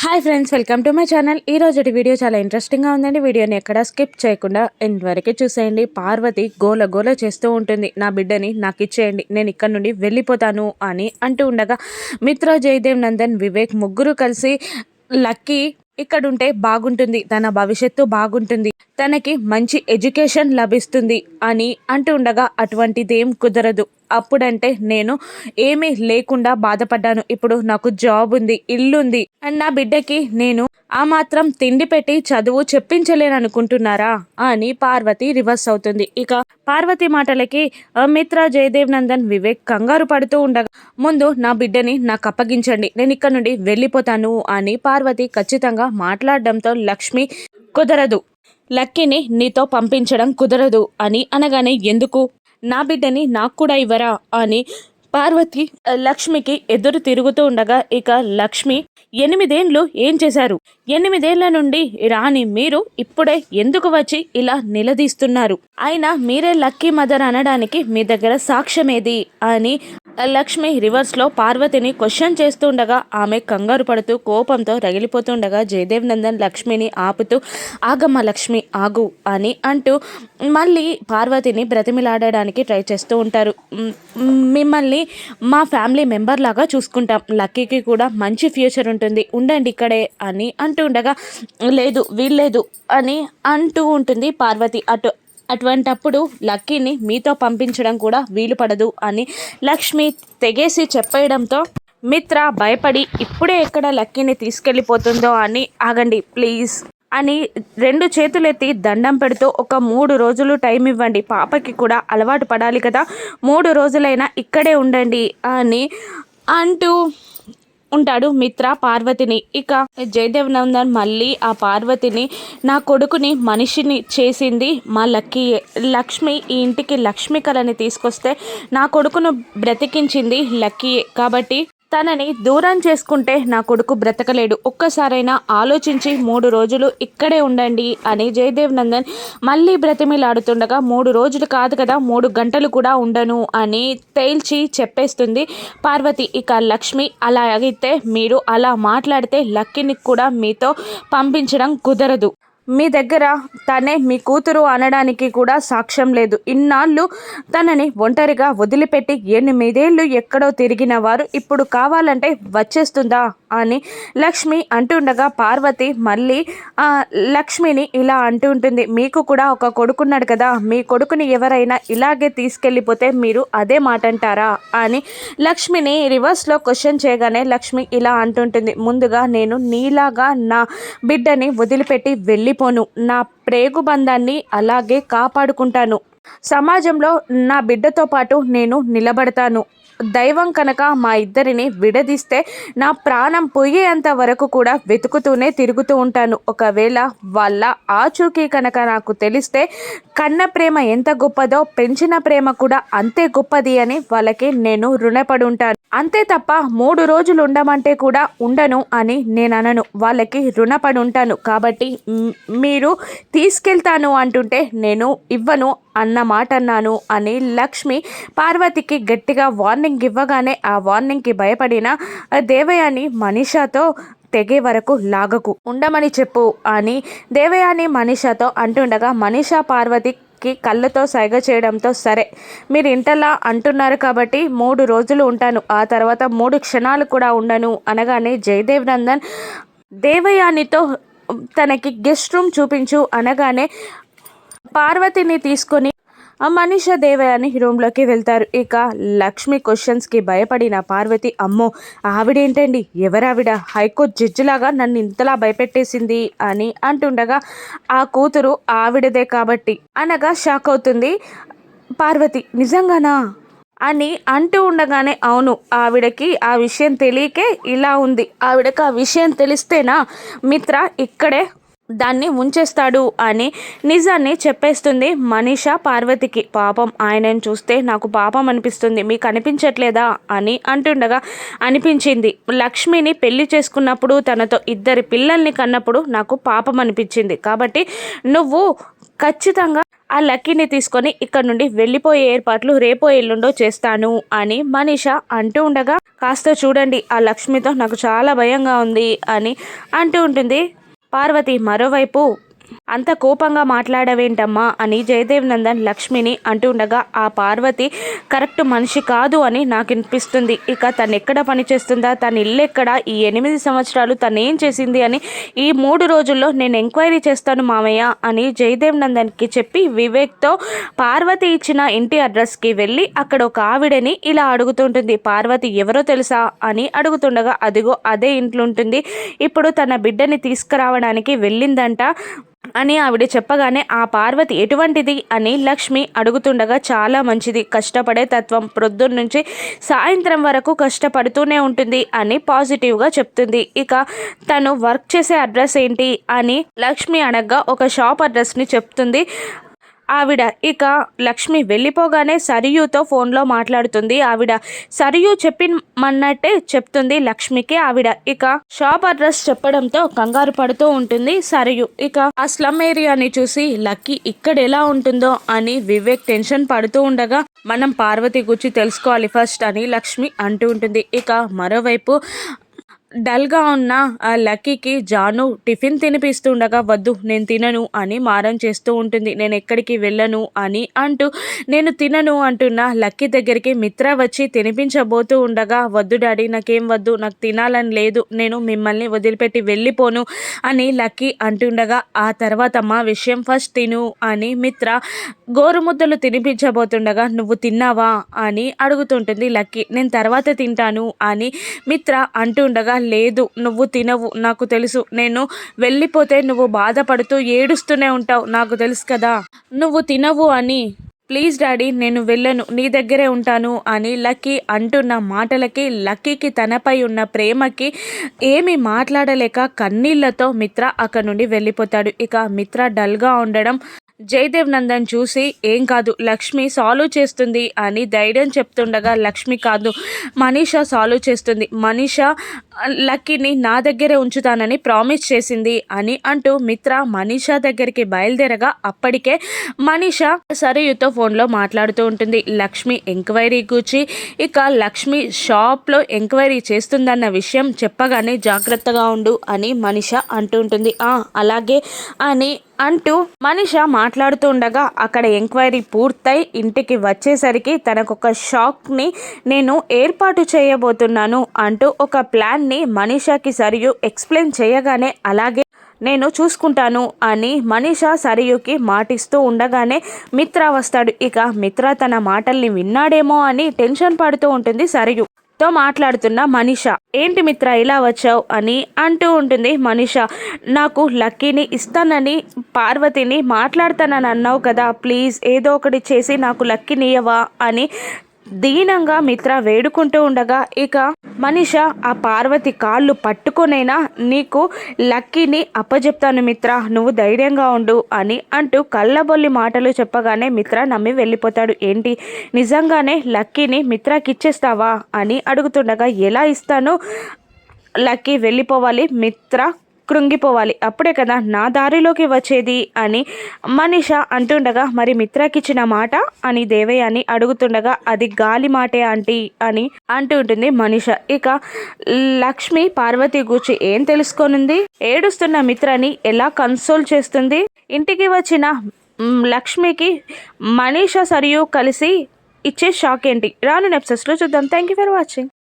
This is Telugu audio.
Hi friends, welcome to my channel. ఈ రోజుటి వీడియో చాలా ఇంట్రెస్టింగ్గా ఉందండి. వీడియోని ఎక్కడ స్కిప్ చేయకుండా ఎండ్ వరకు చూసేయండి. పార్వతి గోల గోల చేస్తూ ఉంటుంది. నా బిడ్డని నాకు ఇచ్చేయండి, నేను ఇక్కడ నుండి వెళ్ళిపోతాను అని అంటూ ఉండగా మిత్ర, జయదేవ్, నందన్, వివేక్ ముగ్గురు కలిసి లక్కీ ఇక్కడుంటే బాగుంటుంది, తన భవిష్యత్తు బాగుంటుంది, తనకి మంచి ఎడ్యుకేషన్ లభిస్తుంది అని అంటూ ఉండగా అటువంటిదేం కుదరదు. అప్పుడంటే నేను ఏమీ లేకుండా బాధపడ్డాను. ఇప్పుడు నాకు జాబ్ ఉంది, ఇల్లుంది అండ్ నా బిడ్డకి నేను ఆ మాత్రం తిండి పెట్టి చదువు చెప్పించలేననుకుంటున్నారా అని పార్వతి రివర్స్ అవుతుంది. ఇక పార్వతి మాటలకి మిత్ర, జయదేవ్, నందన్, వివేక్ కంగారు పడుతూ ఉండగా ముందు నా బిడ్డని నాకు అప్పగించండి, నేను ఇక్కడ నుండి వెళ్ళిపోతాను అని పార్వతి ఖచ్చితంగా మాట్లాడడంతో లక్ష్మి కుదరదు, లక్కీని నీతో పంపించడం కుదరదు అని అనగానే ఎందుకు, నా బిడ్డని నాకు కూడా ఇవ్వరా అని పార్వతి లక్ష్మికి ఎదురు తిరుగుతూ ఉండగా ఇక లక్ష్మి 8 ఏళ్ళు ఏం చేశారు, 8 ఏళ్ల నుండి రాని మీరు ఇప్పుడే ఎందుకు వచ్చి ఇలా నిలదీస్తున్నారు, అయినా మీరే లక్కీ మదర్ అనడానికి మీ దగ్గర సాక్ష్యమేది అని లక్ష్మి రివర్స్లో పార్వతిని క్వశ్చన్ చేస్తుండగా ఆమె కంగారు పడుతూ కోపంతో రగిలిపోతుండగా జయదేవ్, నందన్ లక్ష్మిని ఆపుతూ ఆగమ్మ లక్ష్మి ఆగు అని అంటూ మళ్ళీ పార్వతిని బ్రతిమిలాడడానికి ట్రై చేస్తూ ఉంటారు. మిమ్మల్ని మా ఫ్యామిలీ మెంబర్ లాగా చూసుకుంటాం, లక్కీకి కూడా మంచి ఫ్యూచర్ ఉంటుంది, ఉండండి ఇక్కడే అని అంటూ ఉండగా లేదు వీల్లేదు అని అంటూ ఉంటుంది పార్వతి. అటువంటప్పుడు లక్కీని మీతో పంపించడం కూడా వీలు పడదు అని లక్ష్మి తెగేసి చెప్పేయడంతో మిత్ర భయపడి ఇప్పుడే ఎక్కడ లక్కీని తీసుకెళ్ళిపోతుందో అని ఆగండి ప్లీజ్ అని 2 చేతులెత్తి దండం పెడుతూ ఒక 3 రోజులు టైం ఇవ్వండి, పాపకి కూడా అలవాటు పడాలి కదా, 3 రోజులైనా ఇక్కడే ఉండండి అని అంటూ ఉంటాడు మిత్ర పార్వతిని. ఇక జయదేవ్, నందన్ మళ్ళీ ఆ పార్వతిని నా కొడుకుని మనిషిని చేసింది మా లక్కీయే, లక్ష్మి ఈ ఇంటికి లక్ష్మి కళని తీసుకొస్తే నా కొడుకును బ్రతికించింది లక్కీయే, కాబట్టి తనని దూరం చేసుకుంటే నా కొడుకు బ్రతకలేడు, ఒక్కసారైనా ఆలోచించి 3 రోజులు ఇక్కడే ఉండండి అని జయదేవ్, నందన్ మళ్ళీ బ్రతిమిలాడుతుండగా 3 రోజులు కాదు కదా 3 గంటలు కూడా ఉండను అని తేల్చి చెప్పేస్తుంది పార్వతి. ఇక లక్ష్మి అలా అగితే మీరు అలా మాట్లాడితే లక్కీని కూడా మీతో పంపించడం కుదరదు, మీ దగ్గర తనే మీ కూతురు అనడానికి కూడా సాక్ష్యం లేదు, ఇన్నాళ్ళు తనని ఒంటరిగా వదిలిపెట్టి 8 ఏళ్ళు ఎక్కడో తిరిగిన వారు ఇప్పుడు కావాలంటే వచ్చేస్తుందా అని లక్ష్మి అంటుండగా పార్వతి మళ్ళీ లక్ష్మిని ఇలా అంటూ ఉంటుంది, మీకు కూడా ఒక కొడుకున్నాడు కదా, మీ కొడుకుని ఎవరైనా ఇలాగే తీసుకెళ్ళిపోతే మీరు అదే మాట అంటారా అని లక్ష్మిని రివర్స్లో క్వశ్చన్ చేయగానే లక్ష్మి ఇలా అంటుంటుంది, ముందుగా నేను నీలాగా నా బిడ్డని వదిలిపెట్టి వెళ్ళిపోను, నా ప్రేగు బంధాన్ని అలాగే కాపాడుకుంటాను, సమాజంలో నా బిడ్డతో పాటు నేను నిలబడతాను, దైవం కనుక మా ఇద్దరిని విడదీస్తే నా ప్రాణం పోయేంత వరకు కూడా వెతుకుతూనే తిరుగుతూ ఉంటాను, ఒకవేళ వాళ్ళ ఆచూకీ కనుక నాకు తెలిస్తే కన్న ప్రేమ ఎంత గొప్పదో పెంచిన ప్రేమ కూడా అంతే గొప్పది అని వాళ్ళకి నేను రుణపడి ఉంటాను, అంతే తప్ప 3 రోజులు ఉండమంటే కూడా ఉండను అని నేను అనను, వాళ్ళకి రుణపడి ఉంటాను, కాబట్టి మీరు తీసుకెళ్తాను అంటుంటే నేను ఇవ్వను అన్న మాట అన్నాను అని లక్ష్మి పార్వతికి గట్టిగా వార్నింగ్ ఇవ్వగానే ఆ వార్నింగ్కి భయపడిన దేవయాని మనీషాతో తెగే వరకు లాగకు, ఉండమని చెప్పు అని దేవయాని మనీషాతో అంటుండగా మనీషా పార్వతికి కళ్ళతో సైగ చేయడంతో సరే మీరు ఇంటలా అంటున్నారు కాబట్టి 3 రోజులు ఉంటాను, ఆ తర్వాత 3 క్షణాలు కూడా ఉండను అనగానే జయదేవ్, నందన్ దేవయానితో తనకి గెస్ట్ రూమ్ చూపించు అనగానే పార్వతిని తీసుకొని మనీషా దేవయాని రూమ్లోకి వెళ్తారు. ఇక లక్ష్మి క్వశ్చన్స్కి భయపడిన పార్వతి అమ్మో ఆవిడేంటండి, ఎవరావిడ, హైకోర్టు జడ్జిలాగా నన్ను ఇంతలా భయపెట్టేసింది అని అంటుండగా ఆ కూతురు ఆవిడదే కాబట్టి అనగా షాక్ అవుతుంది పార్వతి, నిజంగానా అని అంటూ ఉండగానే అవును, ఆవిడకి ఆ విషయం తెలియకే ఇలా ఉంది, ఆవిడకి ఆ విషయం తెలిస్తేనా మిత్ర ఇక్కడే దాన్ని ఉంచేస్తాడు అని నిజాన్ని చెప్పేస్తుంది మనీషా పార్వతికి. పాపం ఆయనను చూస్తే నాకు పాపం అనిపిస్తుంది, మీకు అనిపించట్లేదా అని అంటుండగా, అనిపించింది. లక్ష్మిని పెళ్లి చేసుకున్నప్పుడు తనతో 2 పిల్లల్ని కన్నప్పుడు నాకు పాపం అనిపించింది. కాబట్టి నువ్వు ఖచ్చితంగా ఆ లక్కీని తీసుకొని ఇక్కడ నుండి వెళ్ళిపోయే ఏర్పాట్లు రేపో ఎల్లుండో చేస్తాను అని మనీషా అంటూ ఉండగా, కాస్త చూడండి ఆ లక్ష్మితో నాకు చాలా భయంగా ఉంది అని అంటూ ఉంటుంది పార్వతి. మరోవైపు అంత కోపంగా మాట్లాడవేంటమ్మా అని జయదేవ్ నందన్ లక్ష్మిని అంటుండగా, ఆ పార్వతి కరెక్ట్ మనిషి కాదు అని నాకు అనిపిస్తుంది. ఇక తను ఎక్కడ పనిచేస్తుందా, తన ఇల్లు ఎక్కడ, ఈ 8 సంవత్సరాలు తను ఏం చేసింది అని ఈ 3 రోజుల్లో నేను ఎంక్వైరీ చేస్తాను మామయ్య అని జయదేవ్ నందన్కి చెప్పి వివేక్తో పార్వతి ఇచ్చిన ఇంటి అడ్రస్కి వెళ్ళి అక్కడ ఒక ఆవిడని ఇలా అడుగుతుంటుంది. పార్వతి ఎవరో తెలుసా అని అడుగుతుండగా, అదిగో అదే ఇంట్లో ఉంటుంది, ఇప్పుడు తన బిడ్డని తీసుకురావడానికి వెళ్ళిందంట అని ఆవిడ చెప్పగానే, ఆ పార్వతి ఎటువంటిది అని లక్ష్మి అడుగుతుండగా, చాలా మంచిది, కష్టపడే తత్వం, ప్రొద్దున్నుంచి సాయంత్రం వరకు కష్టపడుతూనే ఉంటుంది అని పాజిటివ్గా చెప్తుంది. ఇక తను వర్క్ చేసే అడ్రస్ ఏంటి అని లక్ష్మి అడగ్గా ఒక షాప్ అడ్రస్ని చెప్తుంది ఆవిడ. ఇక లక్ష్మి వెళ్ళిపోగానే సరియుతో ఫోన్లో మాట్లాడుతుంది ఆవిడ. సరియు చెప్పిమన్నట్టే చెప్తుంది లక్ష్మికి ఆవిడ. ఇక షాప్ అడ్రస్ చెప్పడంతో కంగారు పడుతూ ఉంటుంది సరియు. ఇక ఆ స్లమ్ ఏరియాని చూసి లక్కీ ఇక్కడ ఎలా ఉంటుందో అని వివేక్ టెన్షన్ పడుతూ ఉండగా, మనం పార్వతి గురించి తెలుసుకోవాలి ఫస్ట్ అని లక్ష్మి అంటూ ఉంటుంది. ఇక మరోవైపు డల్గా ఉన్న ఆ లక్కీకి జాను టిఫిన్ తినిపిస్తుండగా, వద్దు నేను తినను అని మారం చేస్తూ ఉంటుంది. నేను ఎక్కడికి వెళ్ళను అని అంటూ నేను తినను అంటున్న లక్కీ దగ్గరికి మిత్ర వచ్చి తినిపించబోతూ ఉండగా, వద్దు డాడీ నాకేం వద్దు, నాకు తినాలని లేదు, నేను మిమ్మల్ని వదిలిపెట్టి వెళ్ళిపోను అని లక్కీ అంటుండగా, ఆ తర్వాత మా విషయం ఫస్ట్ తిను అని మిత్ర గోరుముద్దలు తినిపించబోతుండగా, నువ్వు తిన్నావా అని అడుగుతుంటుంది లక్కీ. నేను తర్వాత తింటాను అని మిత్ర అంటుండగా, లేదు నువ్వు తినవు, నాకు తెలుసు, నేను వెళ్ళిపోతే నువ్వు బాధపడుతూ ఏడుస్తూనే ఉంటావు, నాకు తెలుసు కదా, నువ్వు తినవు అని. ప్లీజ్ డాడీ నేను వెళ్ళను, నీ దగ్గరే ఉంటాను అని లక్కీ అంటున్న మాటలకి లక్కీకి తనపై ఉన్న ప్రేమకి ఏమీ మాట్లాడలేక కన్నీళ్లతో మిత్ర అక్కడి నుండి వెళ్ళిపోతాడు. ఇక మిత్ర డల్గా ఉండడం జయదేవ్ నందన్ చూసి, ఏం కాదు లక్ష్మి సాల్వ్ చేస్తుంది అని ధైర్యం చెప్తుండగా, లక్ష్మి కాదు మనీషా సాల్వ్ చేస్తుంది, మనీషా లక్కీని నా దగ్గరే ఉంచుతానని ప్రామిస్ చేసింది అని అంటూ మిత్ర మనీషా దగ్గరికి బయలుదేరగా, అప్పటికే మనీషా సరయుతో ఫోన్లో మాట్లాడుతూ ఉంటుంది లక్ష్మి ఎంక్వైరీ కూర్చి. ఇక లక్ష్మి షాప్లో ఎంక్వైరీ చేస్తుందన్న విషయం చెప్పగానే జాగ్రత్తగా ఉండు అని మనీషా అంటూ ఉంటుంది. అలాగే అని అంటూ మనీషా మాట్లాడుతూ ఉండగా, అక్కడ ఎంక్వైరీ పూర్తయి ఇంటికి వచ్చేసరికి తనకొక షాక్ని నేను ఏర్పాటు చేయబోతున్నాను అంటూ ఒక ప్లాన్ని మనీషాకి సరియు ఎక్స్ప్లెయిన్ చేయగానే, అలాగే నేను చూసుకుంటాను అని మనీషా సరియుకి మాటిస్తూ ఉండగానే మిత్ర వస్తాడు. ఇక మిత్ర తన మాటల్ని విన్నాడేమో అని టెన్షన్ పడుతూ ఉంటుంది సరియు తో మాట్లాడుతున్న మనీషా. ఏంటి మిత్ర ఇలా వచ్చావు అని అంటూ ఉంటుంది మనీషా. నాకు లక్కీని ఇస్తానని పార్వతిని మాట్లాడతానని అన్నావు కదా, ప్లీజ్ ఏదో ఒకటి చేసి నాకు లక్కీని ఇవ్వవా అని దీనంగా మిత్ర వేడుకుంటూ ఉండగా, ఇక మనీషా ఆ పార్వతి కాళ్ళు పట్టుకొనైనా నీకు లక్కీని అప్పచెప్తాను మిత్ర, నువ్వు ధైర్యంగా ఉండు అని అంటూ కళ్ళబొల్లి మాటలు చెప్పగానే మిత్ర నమ్మి వెళ్ళిపోతాడు. ఏంటి నిజంగానే లక్కీని మిత్రకి ఇచ్చేస్తావా అని అడుగుతుండగా, ఎలా ఇస్తాను, లక్కీ వెళ్ళిపోవాలి, మిత్ర కృంగిపోవాలి, అప్పుడే కదా నా దారిలోకి వచ్చేది అని మనీషా అంటుండగా, మరి మిత్రకిచ్చిన మాట అని దేవయ్యని అడుగుతుండగా, అది గాలి మాటే ఆంటీ అని అంటూ ఉంటుంది మనీషా. ఇక లక్ష్మి పార్వతి గూర్చి ఏం తెలుసుకోనుంది, ఏడుస్తున్న మిత్రని ఎలా కన్సోల్ చేస్తుంది, ఇంటికి వచ్చిన లక్ష్మికి మనీషా సరియు కలిసి ఇచ్చే షాక్ ఏంటి, రాను ఎపిసోడ్స్లో చూద్దాం. Thank you for watching.